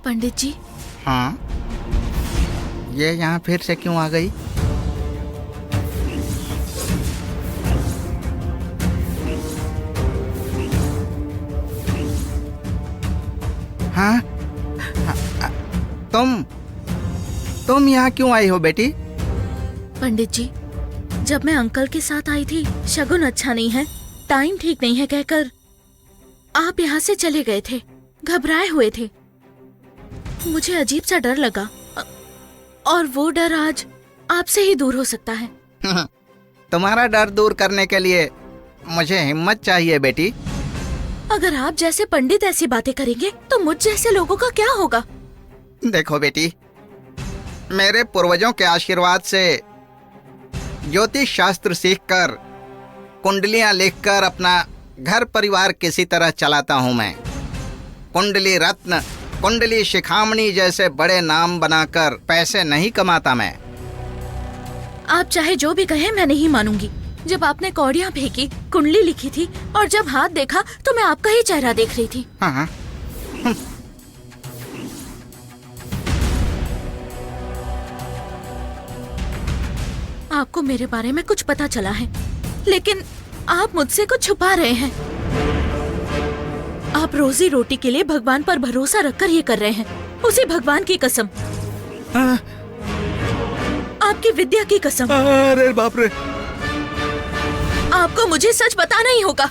पंडित जी। हाँ, ये यहाँ फिर से क्यों आ गई? हाँ, तुम यहाँ क्यों आई हो बेटी? पंडित जी, जब मैं अंकल के साथ आई थी, शगुन अच्छा नहीं है, टाइम ठीक नहीं है कहकर आप यहाँ से चले गए थे। घबराए हुए थे। मुझे अजीब सा डर लगा और वो डर आज आपसे ही दूर हो सकता है। तुम्हारा डर दूर करने के लिए मुझे हिम्मत चाहिए बेटी। अगर आप जैसे पंडित ऐसी बातें करेंगे तो मुझ जैसे लोगों का क्या होगा? देखो बेटी, मेरे पूर्वजों के आशीर्वाद से ज्योतिष शास्त्र सीखकर, कुंडलियां लिखकर अपना घर परिवार किसी तरह चलाता हूं मैं। कुंडली रत्न, कुंडली शिखामणि जैसे बड़े नाम बनाकर पैसे नहीं कमाता मैं। आप चाहे जो भी कहें, मैं नहीं मानूंगी। जब आपने कौड़ियां फेंकी, कुंडली लिखी थी और जब हाथ देखा तो मैं आपका ही चेहरा देख रही थी। हाँ। आपको मेरे बारे में कुछ पता चला है, लेकिन आप मुझसे कुछ छुपा रहे हैं। आप रोजी रोटी के लिए भगवान पर भरोसा रखकर ये कर रहे हैं, उसी भगवान की कसम, आपकी विद्या की कसम। अरे बाप रे! आपको मुझे सच बताना ही होगा।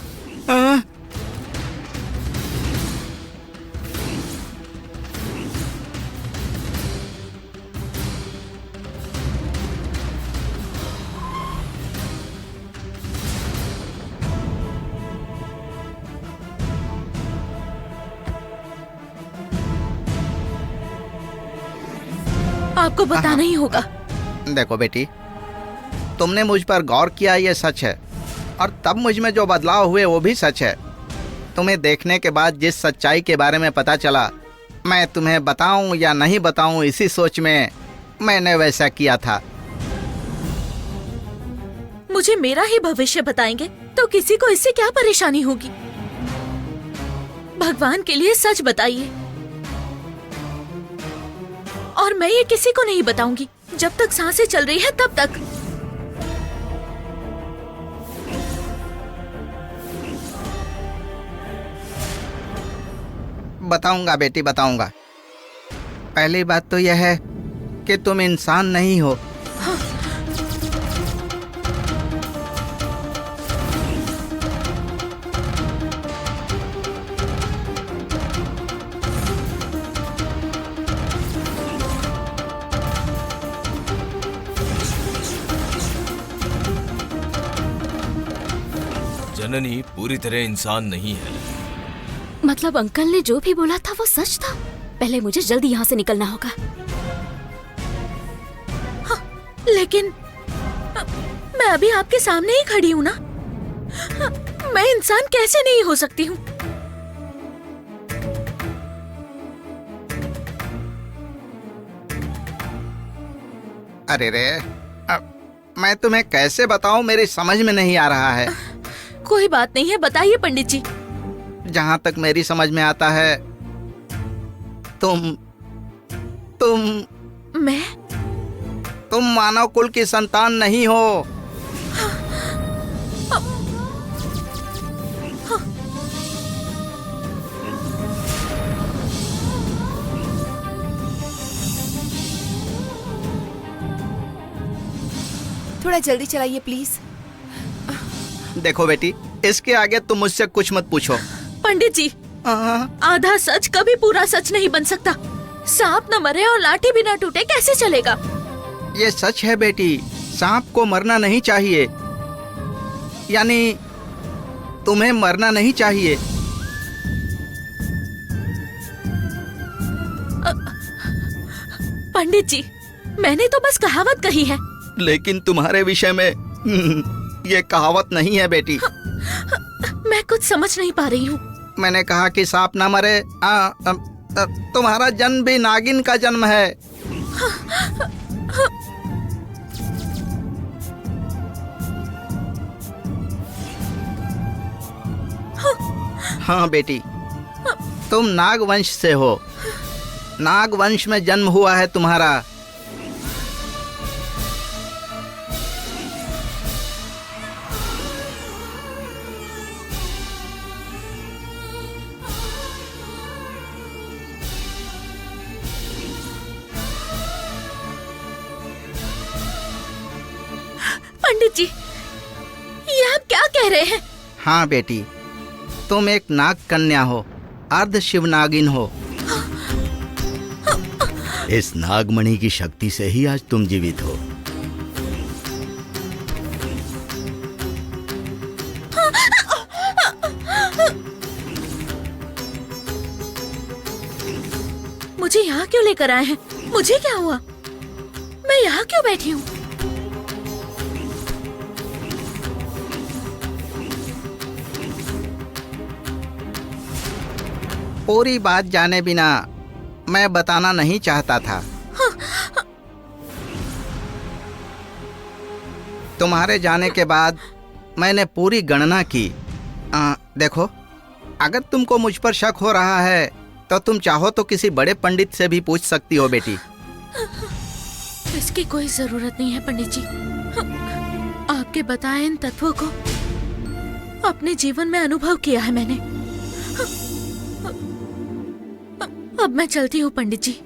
आपको बताना ही होगा। देखो बेटी, तुमने मुझ पर गौर किया, ये सच है, और तब मुझ में जो बदलाव हुए वो भी सच है। तुम्हें देखने के बाद जिस सच्चाई के बारे में पता चला, मैं तुम्हें बताऊं या नहीं बताऊं, इसी सोच में मैंने वैसा किया था। मुझे मेरा ही भविष्य बताएंगे तो किसी को इससे क्या परेशानी होगी? भगवान के लिए सच बताइए, और मैं ये किसी को नहीं बताऊंगी। जब तक सांसें चल रही है तब तक। बताऊंगा बेटी, बताऊंगा। पहली बात तो यह है कि तुम इंसान नहीं हो। जननी पूरी तरह इंसान नहीं है। मतलब अंकल ने जो भी बोला था वो सच था? पहले मुझे जल्दी यहाँ से निकलना होगा। हाँ, लेकिन मैं अभी आपके सामने ही खड़ी हूँ ना। मैं इंसान कैसे नहीं हो सकती हूँ? अरे रे, मैं तुम्हें कैसे बताऊं, मेरी समझ में नहीं आ रहा है। कोई बात नहीं है, बताइए पंडित जी। जहां तक मेरी समझ में आता है, तुम मानव कुल की संतान नहीं हो। थोड़ा जल्दी चलाइए प्लीज। देखो बेटी, इसके आगे तुम मुझसे कुछ मत पूछो। पंडित जी, आधा सच कभी पूरा सच नहीं बन सकता। सांप न मरे और लाठी भी न टूटे कैसे चलेगा? ये सच है बेटी, सांप को मरना नहीं चाहिए, यानी तुम्हें मरना नहीं चाहिए। पंडित जी, मैंने तो बस कहावत कही है। लेकिन तुम्हारे विषय में ये कहावत नहीं है बेटी। मैं कुछ समझ नहीं पा रही हूँ। मैंने कहा कि सांप ना मरे। तुम्हारा जन्म भी नागिन का जन्म है। हाँ बेटी, तुम नाग वंश से हो। नाग वंश में जन्म हुआ है तुम्हारा। पंडित जी, ये आप क्या कह रहे हैं? हाँ बेटी, तुम एक नाग कन्या हो, अर्ध शिव नागिन हो। इस नागमणि की शक्ति से ही आज तुम जीवित हो। मुझे यहाँ क्यों लेकर आए हैं? मुझे क्या हुआ? मैं यहाँ क्यों बैठी हूँ? पूरी बात जाने बिना मैं बताना नहीं चाहता था। तुम्हारे जाने के बाद मैंने पूरी गणना की। देखो, अगर तुमको मुझ पर शक हो रहा है तो तुम चाहो तो किसी बड़े पंडित से भी पूछ सकती हो बेटी। इसकी कोई जरूरत नहीं है पंडित जी। आपके बताए इन तत्वों को अपने जीवन में अनुभव किया है मैंने। अब मैं चलती हूँ पंडित जी।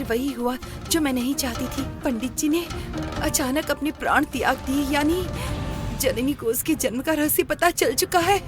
वही हुआ जो मैं नहीं चाहती थी। पंडित जी ने अचानक अपने प्राण त्याग दिए, यानी जननी को उसके जन्म का रहस्य पता चल चुका है।